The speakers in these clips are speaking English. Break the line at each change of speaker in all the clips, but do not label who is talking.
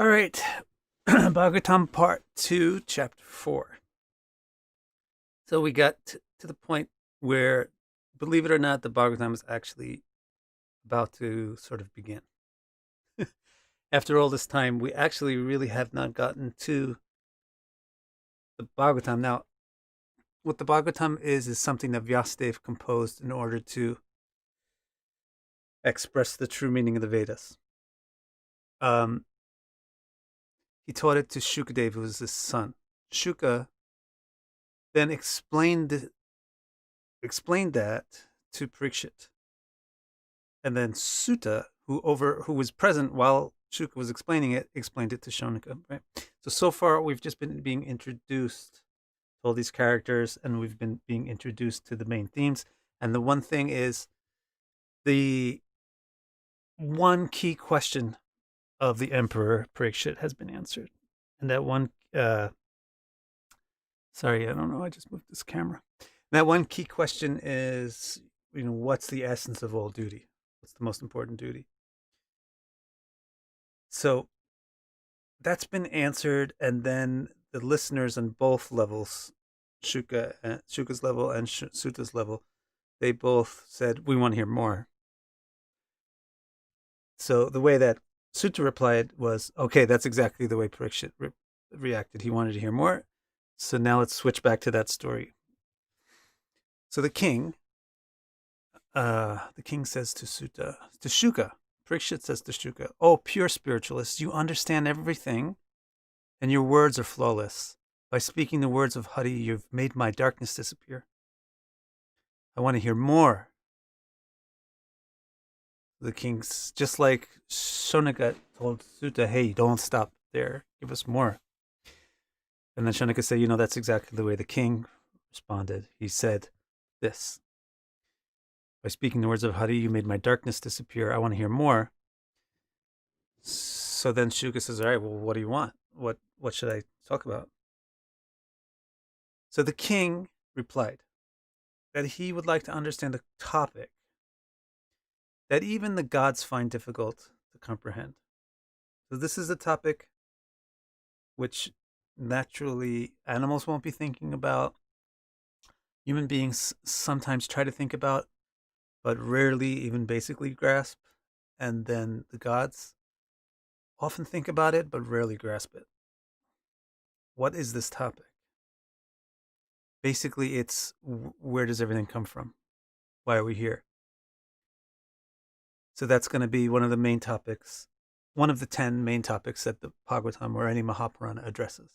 All right. Bhagavatam Part 2, Chapter 4. So we got to the point where, believe it or not, the Bhagavatam is actually about to sort of begin. After all this time, we actually really have not gotten to the Bhagavatam. Now, what the Bhagavatam is something that Vyasadeva composed in order to express the true meaning of the Vedas. Um, he taught it to Shukadeva, who was his son. Śuka then explained that to Parikshit, and then Sutta, who was present while Śuka was explaining it, explained it to Shaunika. Right. So far we've just been being introduced to all these characters, and we've been being introduced to the main themes. And the one thing is, the one key question of the Emperor Parikshit has been answered, and that one. Sorry, I don't know. I just moved this camera. That one key question is, what's the essence of all duty? What's the most important duty? So that's been answered, and then the listeners on both levels, Shuka's level and Sutta's level, they both said, we want to hear more. So the way that Sutta replied was, okay, that's exactly the way Parikshit reacted. He wanted to hear more. So now let's switch back to that story. So the king says to Śuka, Parikshit says to Śuka, oh, pure spiritualist, you understand everything, and your words are flawless. By speaking the words of Hari, you've made my darkness disappear. I want to hear more. The king's just like Shaunika told Sutta, hey, don't stop there. Give us more. And then Shaunika said, that's exactly the way the king responded. He said this. By speaking the words of Hari, you made my darkness disappear. I want to hear more. So then Śuka says, all right, well, what do you want? What should I talk about? So the king replied that he would like to understand a topic that even the gods find difficult to comprehend. So this is a topic which naturally animals won't be thinking about. Human beings sometimes try to think about, but rarely even basically grasp. And then the gods often think about it, but rarely grasp it. What is this topic? Basically, it's where does everything come from? Why are we here? So that's going to be one of the main topics, one of the 10 main topics that the Bhagavatam or any Mahapurana addresses.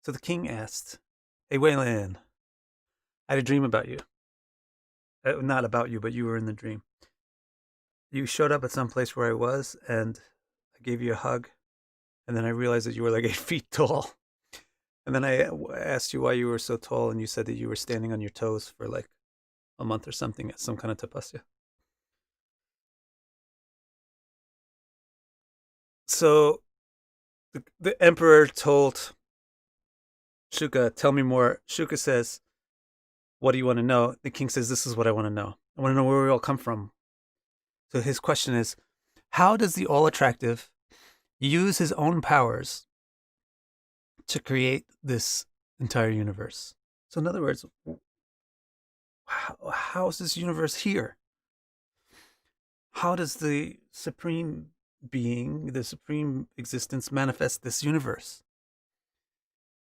So the king asked, hey, Wayland, I had a dream about you. Not about you, but you were in the dream. You showed up at some place where I was, and I gave you a hug, and then I realized that you were like 8 feet tall. And then I asked you why you were so tall, and you said that you were standing on your toes for like a month or something at some kind of tapasya. So the emperor told Śuka, tell me more. Śuka says, what do you want to know? The king says, this is what I want to know. I want to know where we all come from. So his question is, how does the all-attractive use his own powers to create this entire universe? So in other words, how is this universe here? How does the supreme being, the supreme existence manifest this universe?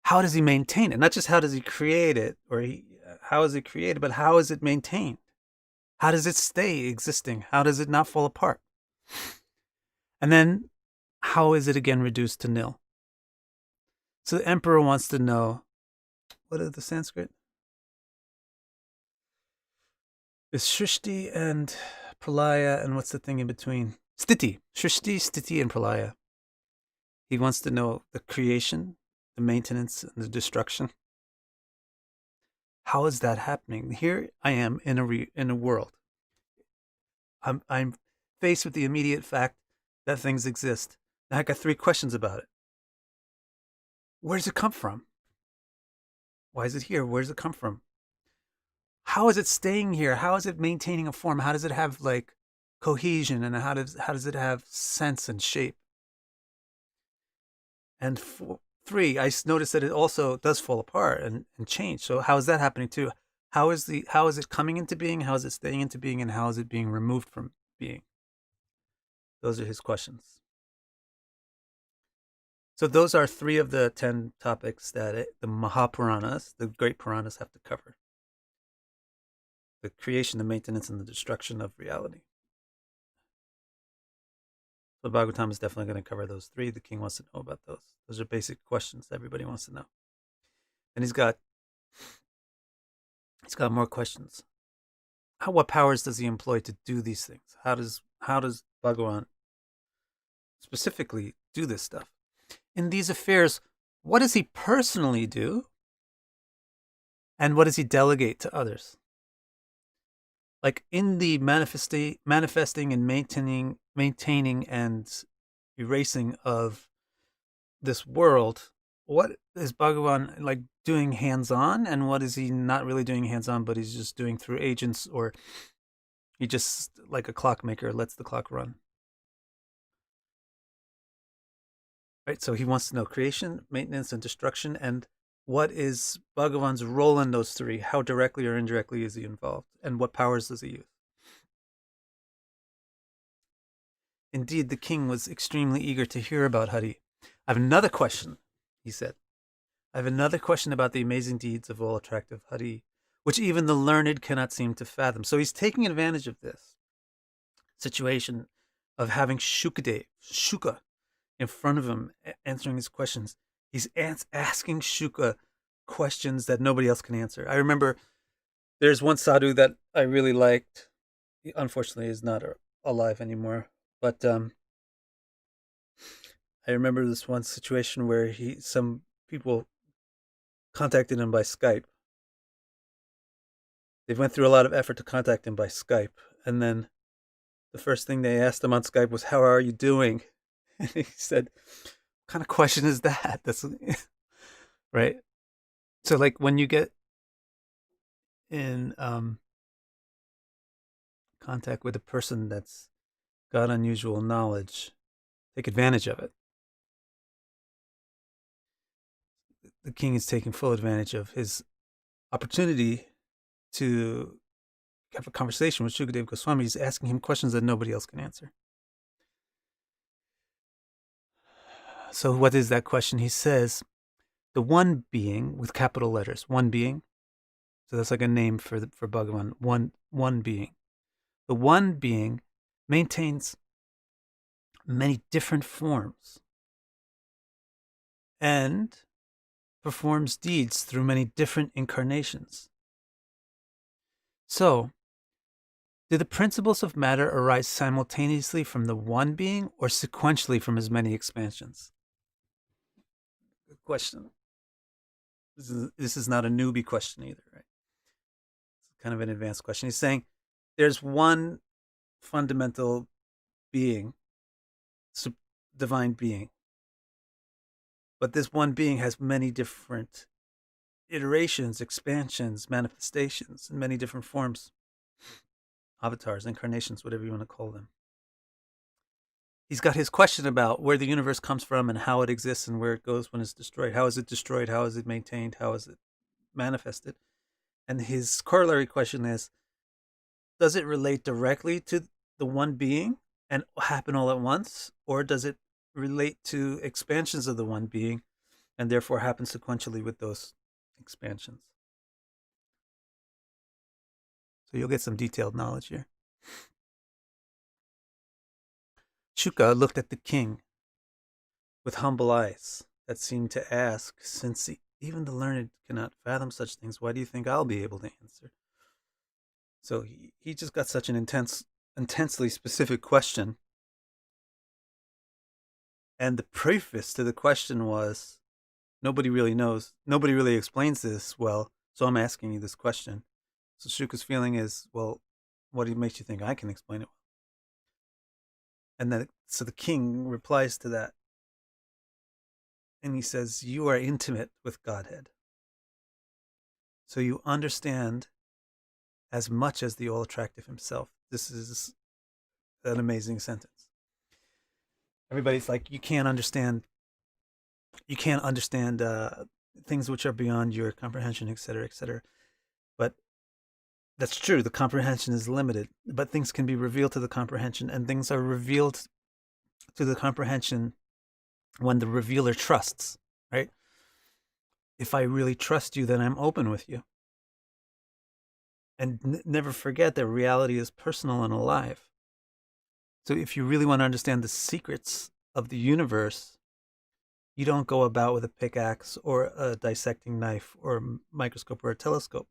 How does he maintain it? Not just how does he create it, how is it created, but how is it maintained? How does it stay existing? How does it not fall apart? And then how is it again reduced to nil? So the emperor wants to know, what is the Sanskrit? It's Shrishti and Pralaya, and what's the thing in between? Sthiti. Shrishti, Sthiti, and Pralaya. He wants to know the creation, the maintenance, and the destruction. How is that happening? Here I am in a world. I'm faced with the immediate fact that things exist. Now I got 3 questions about it. Where does it come from? Why is it here? Where does it come from? How is it staying here? How is it maintaining a form? How does it have like cohesion, and how does it have sense and shape? And three, I noticed that it also does fall apart and change. So how is that happening too? How is it coming into being? How is it staying into being? And how is it being removed from being? Those are his questions. So those are three of the 10 topics that the Mahapuranas, the great Puranas, have to cover: the creation, the maintenance, and the destruction of reality. So Bhagavatam is definitely going to cover those three. The king wants to know about those. Those are basic questions everybody wants to know. And he's got more questions. What powers does he employ to do these things? How does Bhagavan specifically do this stuff? In these affairs, what does he personally do? And what does he delegate to others? Like in the manifesting and maintaining and erasing of this world, what is Bhagavan like doing hands-on, and what is he not really doing hands-on, but he's just doing through agents, or he just, like a clockmaker, lets the clock run? Right, so he wants to know creation, maintenance, and destruction, and what is Bhagavan's role in those three? How directly or indirectly is he involved? And what powers does he use? Indeed, the king was extremely eager to hear about Hari. I have another question, he said. I have another question about the amazing deeds of all attractive Hari, which even the learned cannot seem to fathom. So he's taking advantage of this situation of having Śuka, in front of him, answering his questions. He's asking Śuka questions that nobody else can answer. I remember there's one sadhu that I really liked. He unfortunately is not alive anymore. But I remember this one situation where some people contacted him by Skype. They went through a lot of effort to contact him by Skype, and then the first thing they asked him on Skype was, "How are you doing?" And he said, "What kind of question is that?" That's right. So, like, when you get in contact with a person that's got unusual knowledge, take advantage of it. The king is taking full advantage of his opportunity to have a conversation with Shukadeva Goswami. He's asking him questions that nobody else can answer. So what is that question? He says, the one being, with capital letters, one being. So that's like a name for Bhagavan, one being. The one being maintains many different forms and performs deeds through many different incarnations. So, do the principles of matter arise simultaneously from the one being or sequentially from his many expansions? Good question. This is not a newbie question either, right? It's kind of an advanced question. He's saying there's one fundamental being, divine being, but this one being has many different iterations, expansions, manifestations, in many different forms, avatars, incarnations, whatever you want to call them. He's got his question about where the universe comes from and how it exists and where it goes when it's destroyed. How is it destroyed? How is it maintained? How is it manifested? And his corollary question is, does it relate directly to the one being and happen all at once? Or does it relate to expansions of the one being and therefore happen sequentially with those expansions? So you'll get some detailed knowledge here. Śuka looked at the king with humble eyes that seemed to ask, since even the learned cannot fathom such things, why do you think I'll be able to answer? So he just got such an intensely specific question. And the preface to the question was, nobody really knows, nobody really explains this well, so I'm asking you this question. So Shuka's feeling is, well, what makes you think I can explain it well? And then, so the king replies to that. And he says, you are intimate with Godhead. So you understand as much as the all-attractive himself. This is an amazing sentence. Everybody's like, you can't understand you can't understand things which are beyond your comprehension, etc., etc. But that's true. The comprehension is limited, but things can be revealed to the comprehension, and things are revealed to the comprehension when the revealer trusts, right? If I really trust you, then I'm open with you. And never forget that reality is personal and alive. So if you really want to understand the secrets of the universe, you don't go about with a pickaxe or a dissecting knife or a microscope or a telescope.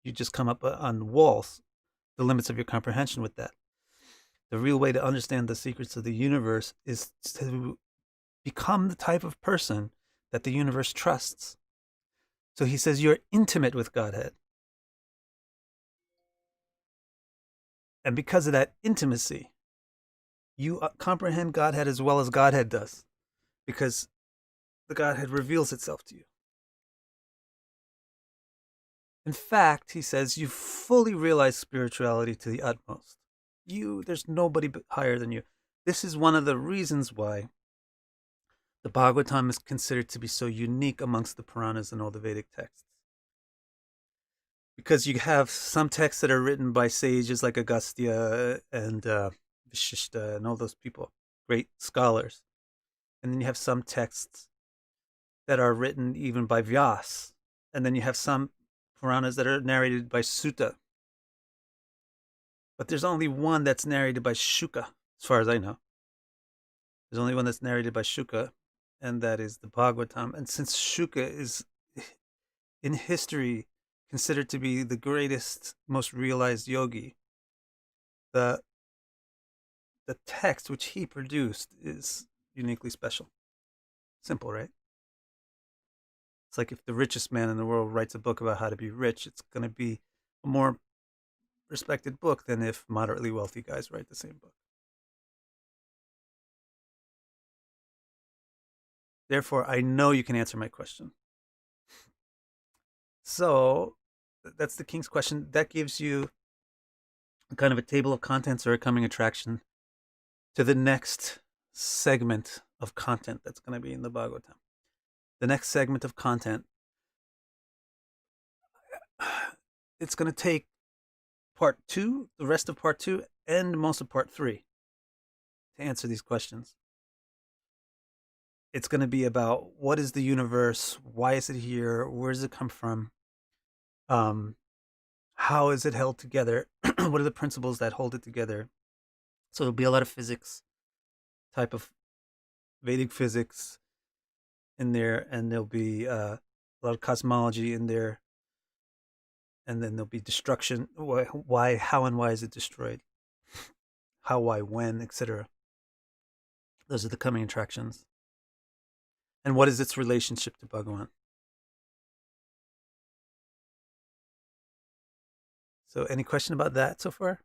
You just come up on walls, the limits of your comprehension with that. The real way to understand the secrets of the universe is to become the type of person that the universe trusts. So he says you're intimate with Godhead. And because of that intimacy, you comprehend Godhead as well as Godhead does, because the Godhead reveals itself to you. In fact, he says you fully realize spirituality to the utmost. There's nobody higher than you. This is one of the reasons why the Bhagavatam is considered to be so unique amongst the Puranas and all the Vedic texts. Because you have some texts that are written by sages like Agastya and Vishishta and all those people, great scholars. And then you have some texts that are written even by Vyas. And then you have some Puranas that are narrated by Sutta. But there's only one that's narrated by Śuka, as far as I know. There's only one that's narrated by Śuka, and that is the Bhagavatam. And since Śuka is, in history, considered to be the greatest, most realized yogi, the text which he produced is uniquely special. Simple, right? It's like if the richest man in the world writes a book about how to be rich, it's going to be a more respected book than if moderately wealthy guys write the same book. Therefore, I know you can answer my question. So that's the king's question. That gives you kind of a table of contents or a coming attraction to the next segment of content that's going to be in the Bhagavatam. The next segment of content, it's going to take part 2, the rest of part 2, and most of part 3 to answer these questions. It's going to be about what is the universe, why is it here, where does it come from, how is it held together, what are the principles that hold it together. So there'll be a lot of physics, type of Vedic physics in there, and there'll be a lot of cosmology in there, and then there'll be destruction, why, how and why is it destroyed, how, why, when, etc. Those are the coming attractions. And what is its relationship to Bhagavan? So any question about that so far?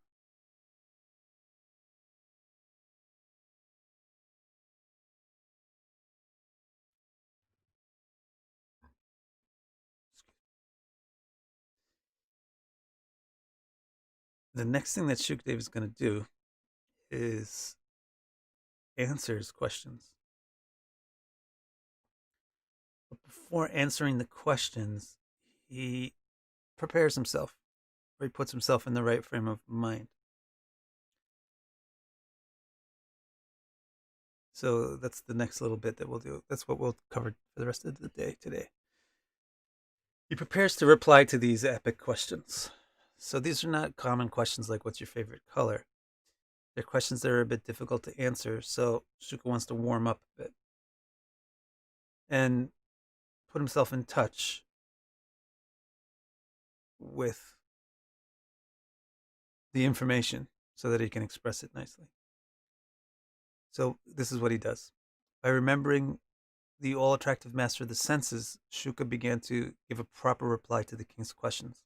The next thing that Shukdev is going to do is answer his questions. But before answering the questions, he prepares himself, or he puts himself in the right frame of mind. So that's the next little bit that we'll do. That's what we'll cover for the rest of the day today. He prepares to reply to these epic questions. So these are not common questions like what's your favorite color. They're questions that are a bit difficult to answer. So Shuka wants to warm up a bit and put himself in touch with the information so that he can express it nicely. So this is what he does. By remembering the all-attractive master of the senses, Shuka began to give a proper reply to the king's questions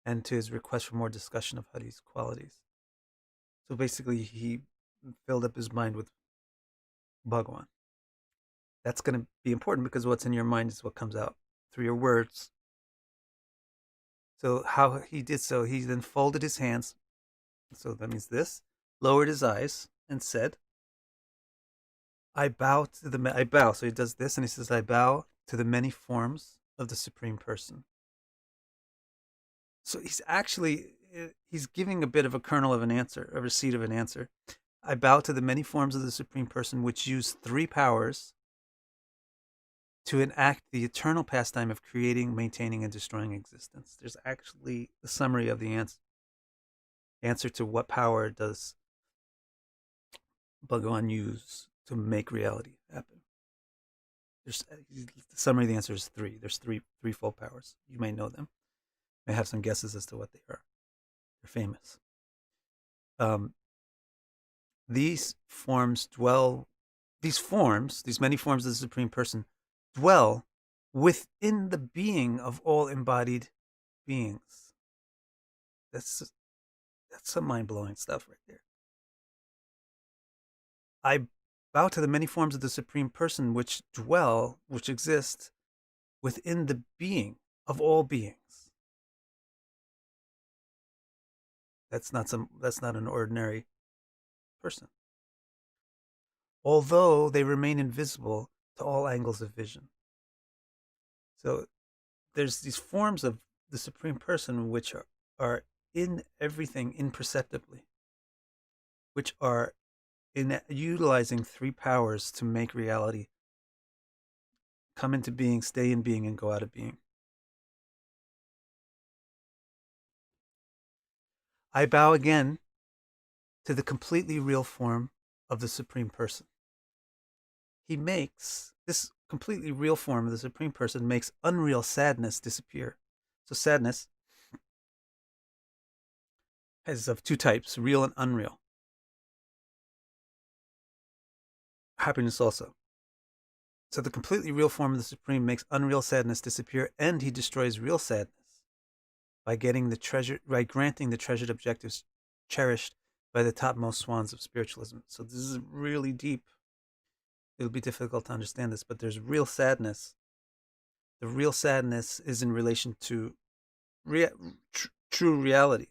and to his request for more discussion of Hari's qualities. So basically, he filled up his mind with Bhagavan. That's going to be important because what's in your mind is what comes out through your words. So how he did so, he then folded his hands. So that means this, lowered his eyes and said, I bow. So he does this and he says, I bow to the many forms of the Supreme Person. So he's giving a bit of a kernel of an answer, a receipt of an answer. I bow to the many forms of the Supreme Person which use three powers to enact the eternal pastime of creating, maintaining, and destroying existence. There's actually a summary of the answer to what power does Bhagavan use to make reality happen. The summary of the answer is three. There's threefold powers. You may know them. You may have some guesses as to what they are. They're famous. These forms dwell. These many forms of the Supreme Person, dwell within the being of all embodied beings. That's some mind blowing stuff right there. I bow to the many forms of the Supreme Person which exist within the being of all beings. That's not an ordinary person. Although they remain invisible to all angles of vision. So there's these forms of the Supreme Person which are in everything imperceptibly, which are in utilizing three powers to make reality come into being, stay in being, and go out of being. I bow again to the completely real form of the Supreme Person. He makes this completely real form of the Supreme Person makes unreal sadness disappear. So sadness is of two types, real and unreal. Happiness also. So the completely real form of the Supreme makes unreal sadness disappear, and he destroys real sadness by granting the treasured objectives cherished by the topmost swans of spiritualism. So this is really deep. It'll be difficult to understand this, but there's real sadness. The real sadness is in relation to true reality,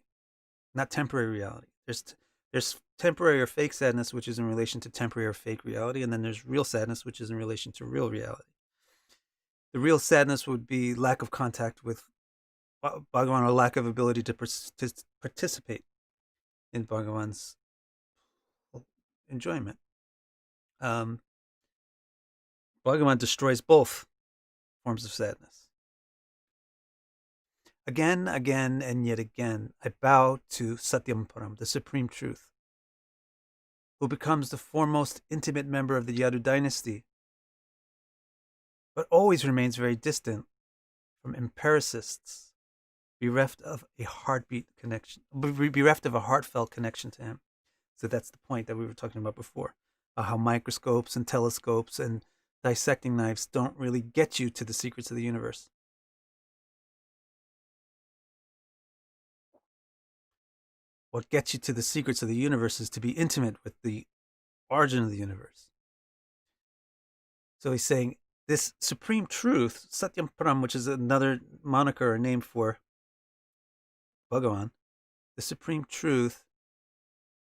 not temporary reality. There's temporary or fake sadness, which is in relation to temporary or fake reality, and then there's real sadness, which is in relation to real reality. The real sadness would be lack of contact with Bhagavan, or lack of ability to participate in Bhagavan's enjoyment. Bhagavan destroys both forms of sadness. Again, and yet again, I bow to Satyam Param, the Supreme Truth, who becomes the foremost intimate member of the Yadu dynasty, but always remains very distant from empiricists, bereft of a heartfelt connection to him. So that's the point that we were talking about before, how microscopes and telescopes and dissecting knives don't really get you to the secrets of the universe. What gets you to the secrets of the universe is to be intimate with the origin of the universe. So he's saying this supreme truth, Satyam Param, which is another moniker or name for Bhagavan, the supreme truth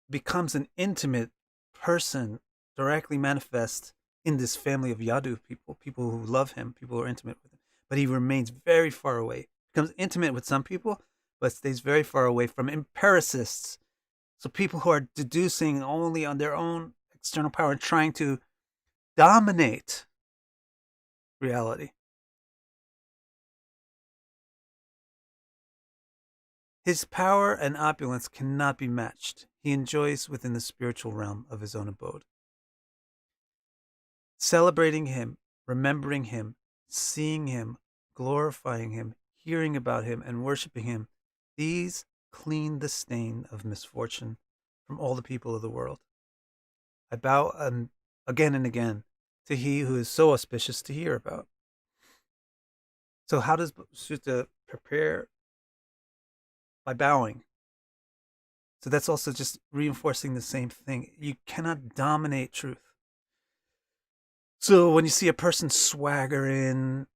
becomes an intimate person, directly manifest in this family of Yadu people who love him, people who are intimate with him. But he remains very far away. Becomes intimate with some people, but stays very far away from empiricists. So people who are deducing only on their own external power and trying to dominate reality. His power and opulence cannot be matched. He enjoys within the spiritual realm of his own abode. Celebrating him, remembering him, seeing him, glorifying him, hearing about him, and worshiping him, these clean the stain of misfortune from all the people of the world. I bow again and again to he who is so auspicious to hear about. So how does Sutta prepare? By bowing. So that's also just reinforcing the same thing. You cannot dominate truth. So when you see a person swagger in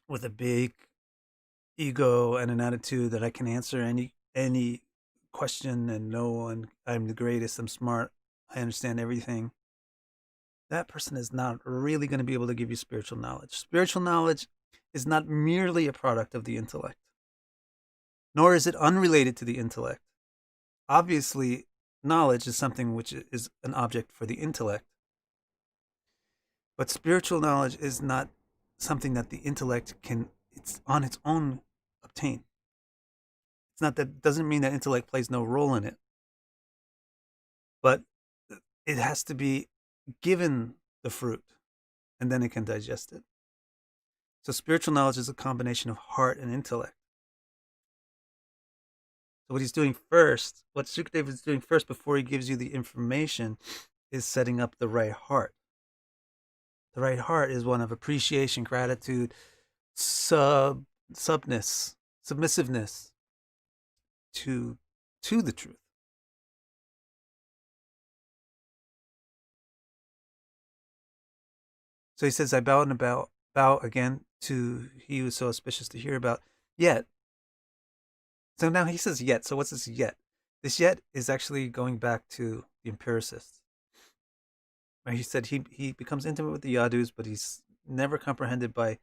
with a big ego and an attitude that I can answer any question and know, and I'm the greatest, I'm smart, I understand everything, that person is not really going to be able to give you spiritual knowledge. Spiritual knowledge is not merely a product of the intellect, nor is it unrelated to the intellect. Obviously, knowledge is something which is an object for the intellect, but spiritual knowledge is not something that the intellect can, it's on its own, obtain. It's not that, doesn't mean that intellect plays no role in it, but it has to be given the fruit and then it can digest it. So spiritual knowledge is a combination of heart and intellect. So what he's doing first, what Sukadeva is doing first before he gives you the information, is setting up the right heart. The right heart is one of appreciation, gratitude, submissiveness to the truth. So he says, I bow and bow again to he who is so auspicious to hear about. Yet. So now he says yet. So what's this yet? This yet is actually going back to the empiricists. Right? He said he becomes intimate with the Yadus, but he's never comprehended by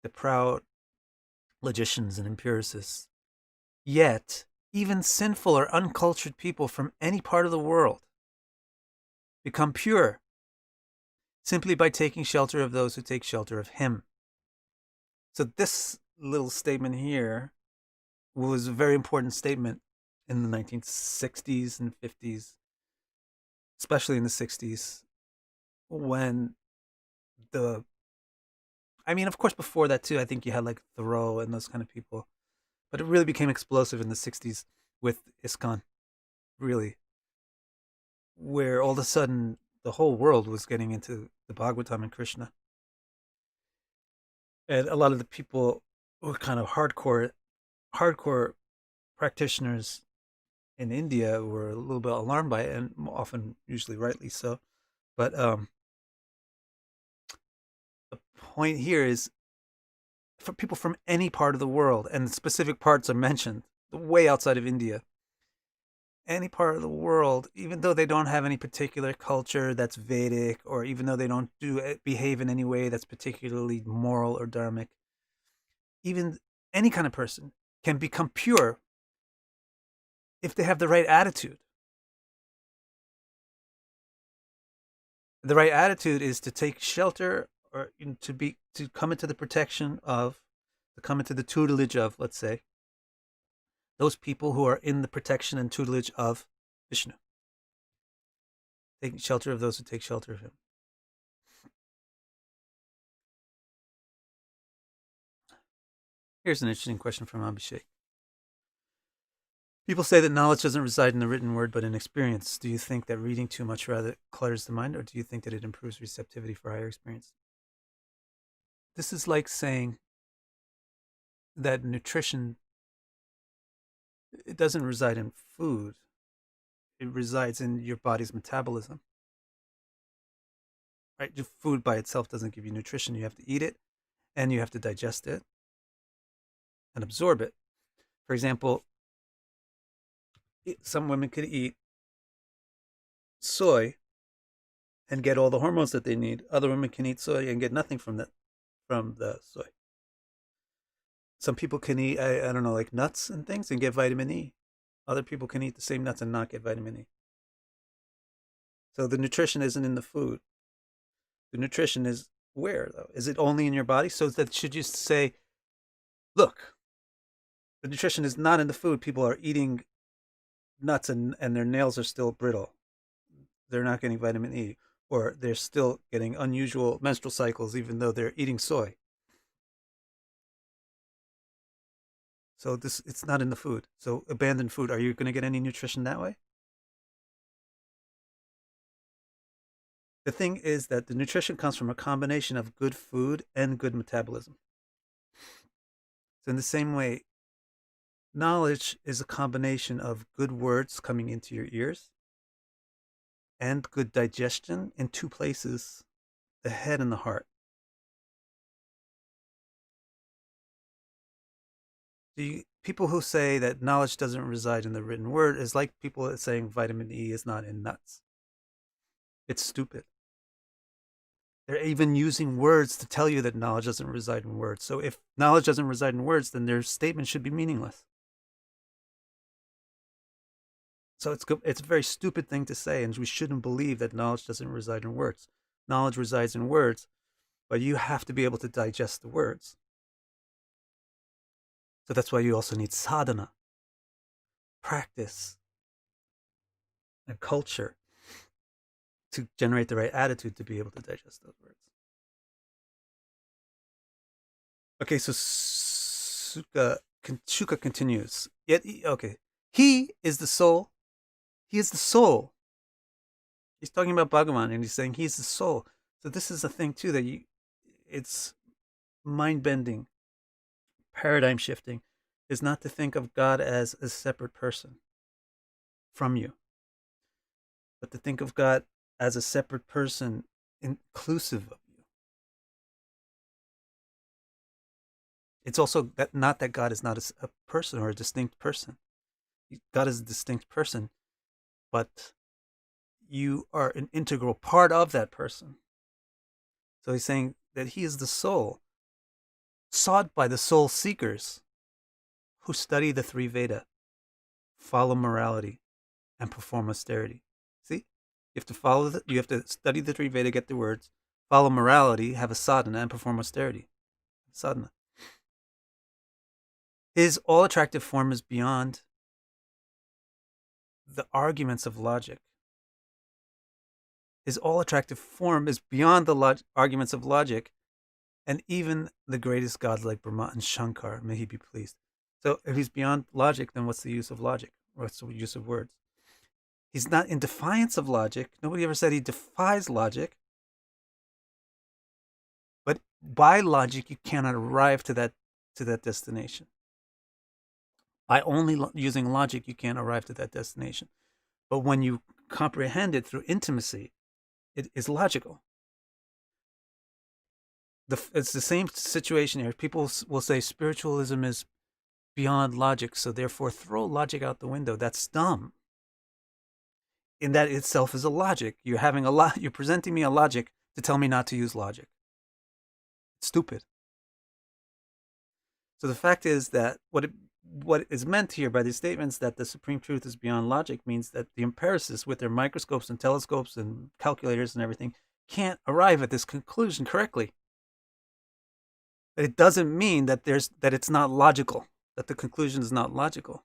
the proud logicians and empiricists. Yet, even sinful or uncultured people from any part of the world become pure simply by taking shelter of those who take shelter of him. So this little statement here was a very important statement in the 1960s and 50s, especially in the 60s, when of course, before that too, I think you had like Thoreau and those kind of people, but it really became explosive in the 60s with ISKCON, really, where all of a sudden the whole world was getting into the Bhagavatam and Krishna. And a lot of the people were kind of hardcore practitioners in India were a little bit alarmed by it, and often, usually rightly so. But the point here is for people from any part of the world, and specific parts are mentioned, way outside of India, any part of the world, even though they don't have any particular culture that's Vedic, or even though they don't behave in any way that's particularly moral or dharmic, even any kind of person can become pure if they have the right attitude. The right attitude is to take shelter, or to come into the protection of, to come into the tutelage of, let's say, those people who are in the protection and tutelage of Vishnu. Taking shelter of those who take shelter of him. Here's an interesting question from Abhishek. People say that knowledge doesn't reside in the written word, but in experience. Do you think that reading too much rather clutters the mind, or do you think that it improves receptivity for higher experience? This is like saying that nutrition, it doesn't reside in food. It resides in your body's metabolism. Right? Food by itself doesn't give you nutrition. You have to eat it, and you have to digest it and absorb it. For example, some women could eat soy and get all the hormones that they need. Other women can eat soy and get nothing from the soy. Some people can eat, I don't know, like nuts and things and get vitamin E. Other people can eat the same nuts and not get vitamin E. So the nutrition isn't in the food. The nutrition is where, though? Is it only in your body? So that should you say, look, the nutrition is not in the food. People are eating nuts and their nails are still brittle. They're not getting vitamin E. Or they're still getting unusual menstrual cycles even though they're eating soy. So it's not in the food. So abandon food. Are you going to get any nutrition that way? The thing is that the nutrition comes from a combination of good food and good metabolism. So in the same way, knowledge is a combination of good words coming into your ears and good digestion in two places, the head and the heart. People who say that knowledge doesn't reside in the written word is like people saying vitamin E is not in nuts. It's stupid. They're even using words to tell you that knowledge doesn't reside in words. So if knowledge doesn't reside in words, then their statement should be meaningless. So it's a very stupid thing to say, and we shouldn't believe that knowledge doesn't reside in words. Knowledge resides in words, but you have to be able to digest the words. So that's why you also need sadhana, practice, and culture to generate the right attitude to be able to digest those words. Okay, so Śuka continues. Yet, okay, he is the soul. He is the soul. He's talking about Bhagavan, and he's saying he's the soul. So this is a thing too that it's mind bending, paradigm shifting, is not to think of God as a separate person from you, but to think of God as a separate person inclusive of you. It's also that not that God is not a person or a distinct person. God is a distinct person, but you are an integral part of that person. So he's saying that he is the soul, sought by the soul seekers who study the three Veda, follow morality, and perform austerity. See? You have to study the three Veda, get the words, follow morality, have a sadhana, and perform austerity. Sadhana. His all attractive form is beyond the arguments of logic. His all attractive form is beyond the arguments of logic, and even the greatest gods like Brahma and Shankar, may he be pleased. So if he's beyond logic, then what's the use of logic? What's the use of words? He's not in defiance of logic. Nobody ever said he defies logic. But by logic, you cannot arrive to that destination. By only using logic, you can't arrive to that destination. But when you comprehend it through intimacy, it is logical. It's the same situation here. People will say spiritualism is beyond logic, so therefore throw logic out the window. That's dumb. In that itself is a logic. You're presenting me a logic to tell me not to use logic. It's stupid. So the fact is that what is meant here by these statements that the supreme truth is beyond logic means that the empiricists with their microscopes and telescopes and calculators and everything can't arrive at this conclusion correctly. But it doesn't mean that it's not logical, that the conclusion is not logical.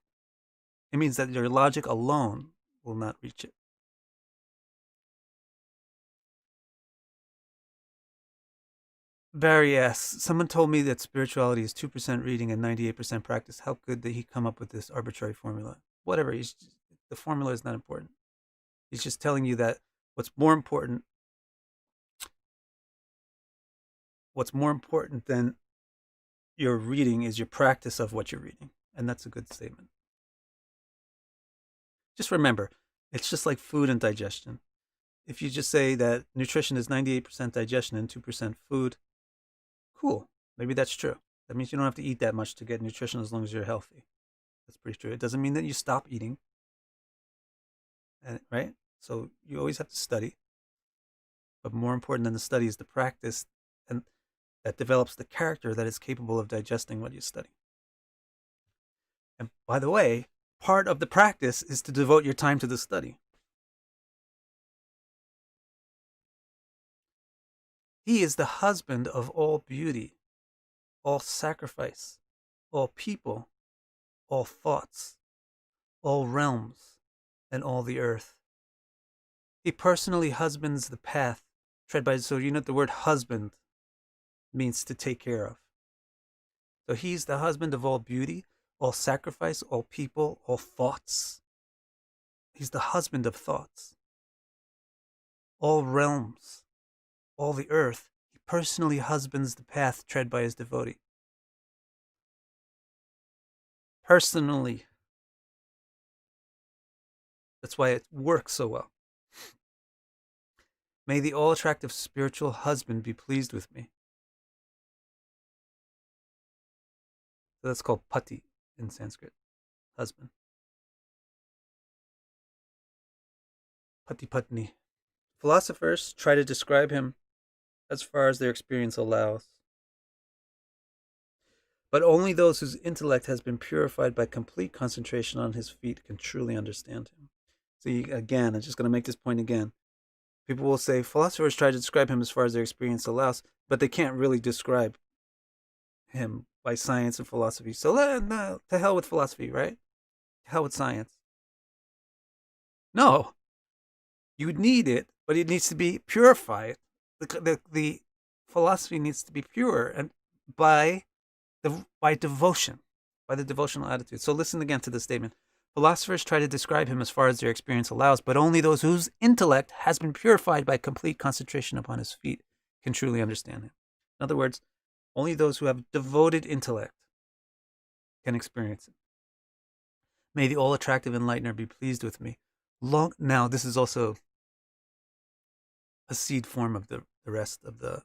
It means that your logic alone will not reach it. Barry asks, someone told me that spirituality is 2% reading and 98% practice. How could he come up with this arbitrary formula? Whatever, the formula is not important. He's just telling you that what's more important than your reading is your practice of what you're reading. And that's a good statement. Just remember, it's just like food and digestion. If you just say that nutrition is 98% digestion and 2% food, cool. Maybe that's true. That means you don't have to eat that much to get nutrition as long as you're healthy. That's pretty true. It doesn't mean that you stop eating. Right? So you always have to study. But more important than the study is the practice, and that develops the character that is capable of digesting what you study. And by the way, part of the practice is to devote your time to the study. He is the husband of all beauty, all sacrifice, all people, all thoughts, all realms, and all the earth. He personally husbands the path tread by. So you know the word husband means to take care of. So he's the husband of all beauty, all sacrifice, all people, all thoughts. He's the husband of thoughts. All realms, all the earth. He personally husbands the path tread by his devotee. Personally. That's why it works so well. May the all-attractive spiritual husband be pleased with me. So that's called pati in Sanskrit, husband. Pati patni. Philosophers try to describe him as far as their experience allows. But only those whose intellect has been purified by complete concentration on his feet can truly understand him. See, again, I'm just going to make this point again. People will say philosophers try to describe him as far as their experience allows, but they can't really describe him by science and philosophy. So to hell with philosophy, right? To hell with science. No, you need it, but it needs to be purified. The philosophy needs to be pure and by devotion, by the devotional attitude. So listen again to the statement. Philosophers try to describe him as far as their experience allows, but only those whose intellect has been purified by complete concentration upon his feet can truly understand him. In other words, only those who have devoted intellect can experience it. May the all-attractive enlightener be pleased with me. Now, this is also a seed form of the rest of the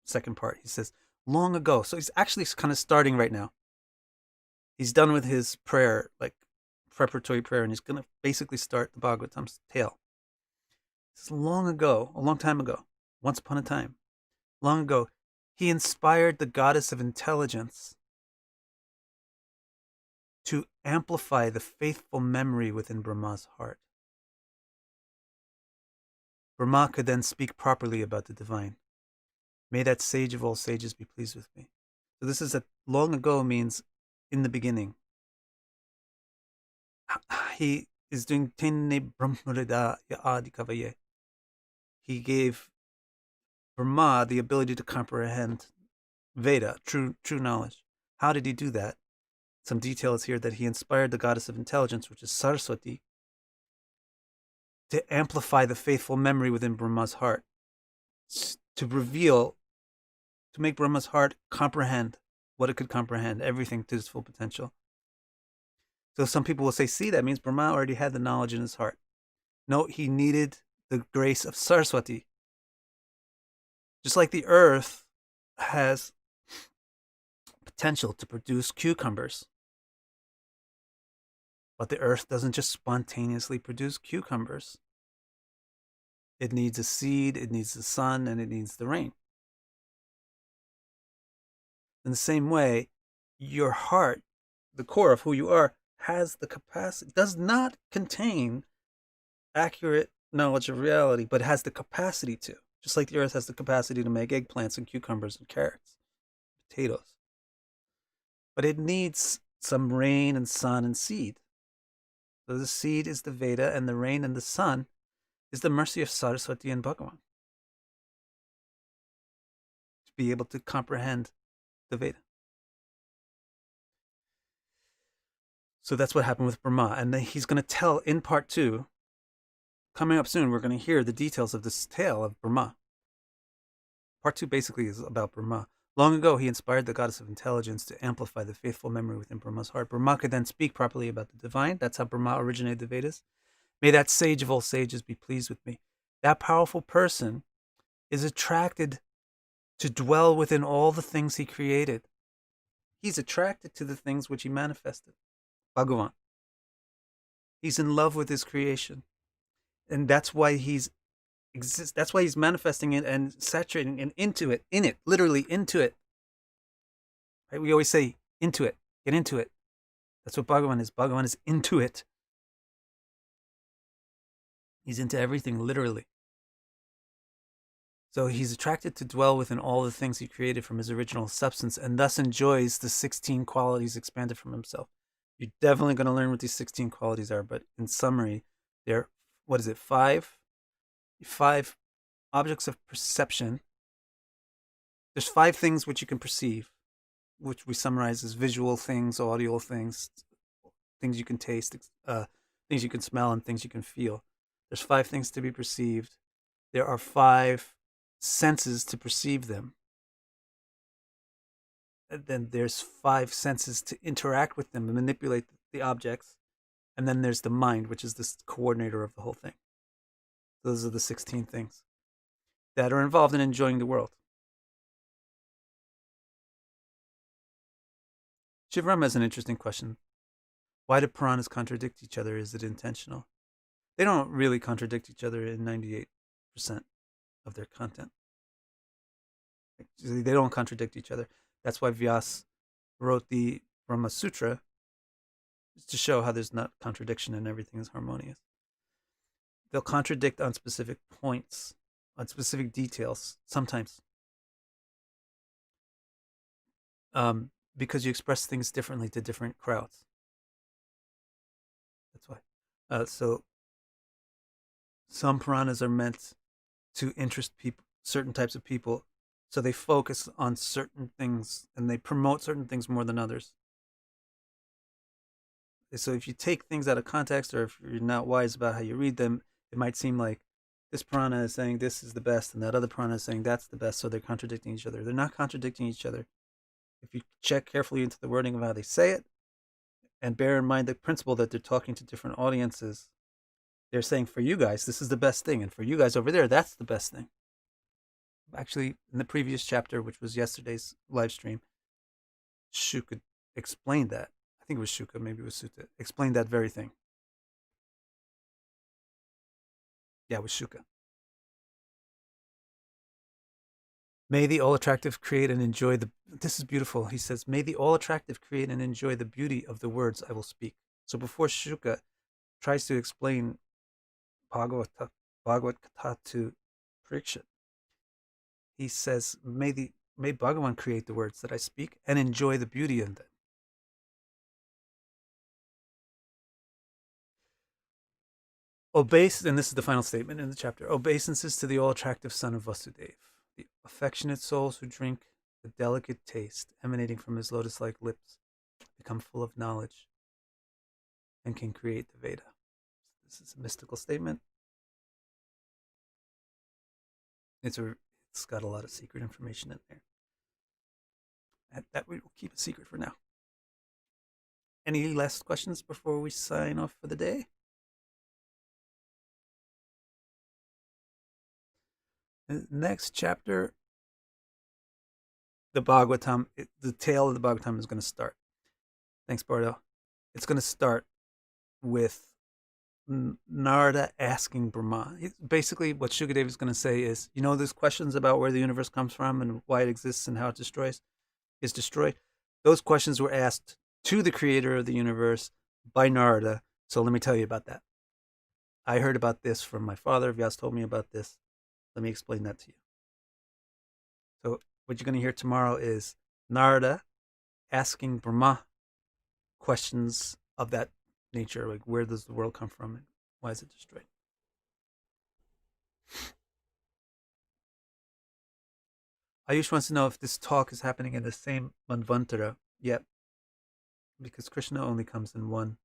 second part. He says, long ago. So he's actually kind of starting right now. He's done with his prayer, like preparatory prayer, and he's going to basically start the Bhagavatam's tale. This is long ago, a long time ago, once upon a time, long ago, he inspired the goddess of intelligence to amplify the faithful memory within Brahma's heart. Brahma could then speak properly about the divine. May that sage of all sages be pleased with me. So this is long ago means in the beginning. He is doing Tenne Brahmarida Adi Kavaye. He gave Brahma the ability to comprehend Veda, true knowledge. How did he do that? Some detail is here that he inspired the goddess of intelligence, which is Saraswati, to amplify the faithful memory within Brahma's heart, to make Brahma's heart comprehend what it could comprehend, everything to its full potential. So some people will say, see, that means Brahma already had the knowledge in his heart. No, he needed the grace of Saraswati. Just like the earth has potential to produce cucumbers, but the earth doesn't just spontaneously produce cucumbers. It needs a seed, it needs the sun, and it needs the rain. In the same way, your heart, the core of who you are, has the capacity, does not contain accurate knowledge of reality, but has the capacity to. Just like the earth has the capacity to make eggplants and cucumbers and carrots, potatoes. But it needs some rain and sun and seed. So the seed is the Veda, and the rain and the sun is the mercy of Saraswati and Bhagavan. To be able to comprehend the Veda. So that's what happened with Brahma. And then he's going to tell in part 2, coming up soon, we're going to hear the details of this tale of Brahma. Part 2 basically is about Brahma. Long ago, he inspired the goddess of intelligence to amplify the faithful memory within Brahma's heart. Brahma could then speak properly about the divine. That's how Brahma originated the Vedas. May that sage of all sages be pleased with me. That powerful person is attracted to dwell within all the things he created. He's attracted to the things which he manifested. Bhagavan. He's in love with his creation. And that's why he's that's why he's manifesting it and saturating and into it, literally into it. Right? We always say into it, get into it. That's what Bhagavan is. Bhagavan is into it. He's into everything, literally. So he's attracted to dwell within all the things he created from his original substance and thus enjoys the 16 qualities expanded from himself. You're definitely going to learn what these 16 qualities are, but in summary, they're, 5? 5 objects of perception. There's 5 things which you can perceive, which we summarize as visual things, audio things, things you can taste, things you can smell, and things you can feel. There's 5 things to be perceived. There are 5 senses to perceive them. And then there's 5 senses to interact with them and manipulate the objects. And then there's the mind, which is the coordinator of the whole thing. Those are the 16 things that are involved in enjoying the world. Shivram has an interesting question. Why do Puranas contradict each other? Is it intentional? They don't really contradict each other in 98% of their content. They don't contradict each other. That's why Vyas wrote the Brahma Sutra, to show how there's not contradiction and everything is harmonious. They'll contradict on specific points, on specific details, sometimes. Because you express things differently to different crowds. That's why. So some Puranas are meant to interest people, certain types of people. So they focus on certain things and they promote certain things more than others. So if you take things out of context, or if you're not wise about how you read them, it might seem like this Purana is saying this is the best and that other Purana is saying that's the best. So they're contradicting each other. They're not contradicting each other. If you check carefully into the wording of how they say it, and bear in mind the principle that they're talking to different audiences, they're saying for you guys, this is the best thing. And for you guys over there, that's the best thing. Actually, in the previous chapter, which was yesterday's live stream, Śuka explained that. I think it was Śuka, maybe it was Sutta, explained that very thing. Yeah, it was Śuka. May the all-attractive create and enjoy the... This is beautiful. He says, may the all-attractive create and enjoy the beauty of the words I will speak. So before Śuka tries to explain Bhagavad Gita to Parikshit, he says, may Bhagavan create the words that I speak and enjoy the beauty of them. And this is the final statement in the chapter, obeisances to the all-attractive son of Vasudeva, the affectionate souls who drink the delicate taste emanating from his lotus-like lips become full of knowledge and can create the Veda. This is a mystical statement. It's got a lot of secret information in there. That we will keep a secret for now. Any last questions before we sign off for the day? Next chapter, the Bhagavatam, the tale of the Bhagavatam is going to start. Thanks, Bardo. It's going to start with Narada asking Brahma. Basically, what Shukadeva is going to say is, there's questions about where the universe comes from and why it exists and how it is destroyed. Those questions were asked to the creator of the universe by Narada. So let me tell you about that. I heard about this from my father. Vyas told me about this. Let me explain that to you. So what you're going to hear tomorrow is Narada asking Brahma questions of that nature, like where does the world come from and why is it destroyed? Ayush wants to know if this talk is happening in the same Manvantara. Yep. Because Krishna only comes in one.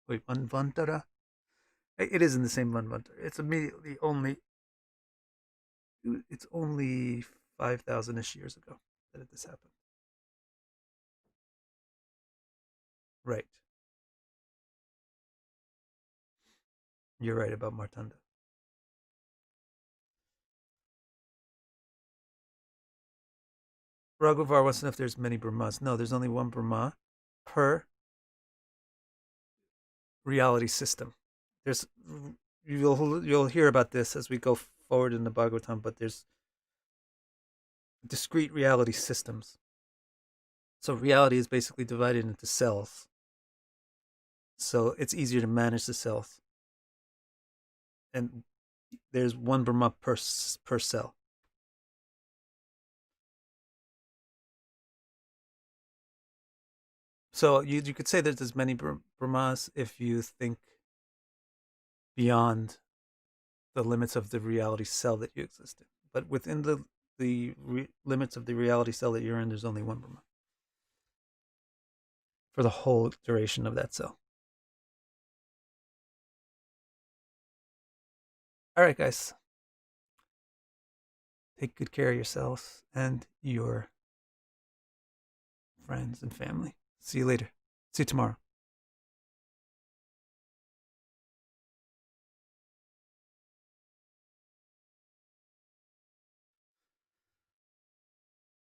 Wait, Manvantara? It is in the same Manvantara. It's only 5,000-ish years ago that this happened. Right. You're right about Martanda. Raghuvar wants to know if there's many Brahmas. No, there's only one Brahma per reality system. You'll hear about this as we go forward in the Bhagavatam, but there's discrete reality systems. So reality is basically divided into cells. So it's easier to manage the cells. And there's one Brahma per cell. So you could say that there's many Brahmas if you think beyond the limits of the reality cell that you exist in. But within the limits of the reality cell that you're in, there's only one Brahma for the whole duration of that cell. All right, guys. Take good care of yourselves and your friends and family. See you later. See you tomorrow.